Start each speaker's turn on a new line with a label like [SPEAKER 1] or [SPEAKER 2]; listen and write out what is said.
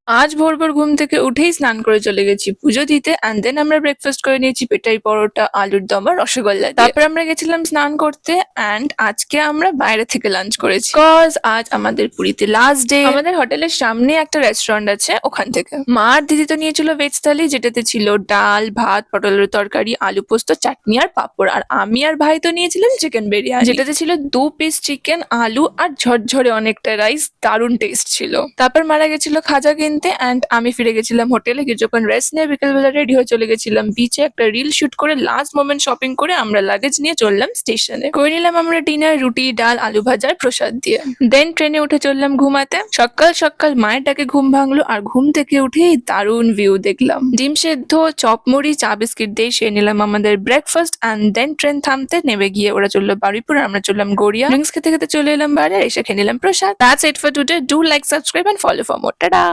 [SPEAKER 1] আজ ভোর ভোর ঘুম থেকে উঠেই স্নান করে চলে গেছি পুজো দিতে, অ্যান্ড দেন আমরা ব্রেকফাস্ট করে নিয়েছি পেটাই পরোটা, আলুর দম আর রসগোল্লা দিয়ে। তারপর আমরা গেছিলাম স্নান করতে, অ্যান্ড আজকে আমরা বাইরে থেকে লাঞ্চ করেছি কজ আজ আমাদের পুরীতে লাস্ট ডে। আমাদের হোটেলের সামনে একটা রেস্টুরেন্ট আছে, ওখান থেকে মা আর দিদি তো নিয়েছিল ভেজ থালি, যেটাতে ছিল ডাল, ভাত, পটলের তরকারি, আলু পোস্ত, চাটনি আর পাঁপড়। আর আমি আর ভাই তো নিয়েছিলাম চিকেন বিরিয়ানি, যেটাতে ছিল 2 পিস চিকেন, আলু আর ঝরঝরে অনেকটা রাইস। দারুণ টেস্ট ছিল। তারপর মারা গেছিল খাজা কিনতে, অ্যান্ড আমি ফিরে গেছিলাম হোটেলে। কিছুক্ষণ রেস্ট নিয়ে বিকেলবেলা রেডি হয়ে চলে গেছিলাম বিচে। একটা রিল শুট করে লাস্ট মোমেন্ট শপিং করে আমরা লাগেজ নিয়ে চললাম স্টেশনে। করে নিলাম আমরা ডিনার, রুটি, ডাল, আলু ভাজা আর প্রসাদ দিয়ে। দেন ট্রেনে উঠে চললাম ঘুমাতে। সকাল সকাল মায়ের ডাকে ঘুম ভাঙলো, আর ঘুম থেকে উঠেই দারুণ ভিউ দেখলাম। ডিম সেদ্ধ, চপ মুড়ি, চা বিস্কিট দিয়ে সে নিলাম আমাদের ব্রেকফাস্ট, অ্যান্ড দেন ট্রেন থামতে নেমে গিয়ে ওরা চললো বারুইপুর, আর আমরা চললাম গড়িয়া। ড্রিঙ্কস খেতে খেতে চলে এলাম বাইরে, এসে খেয়ে নিলাম প্রসাদ। That's it for today. Do like, subscribe and follow for more. Tata.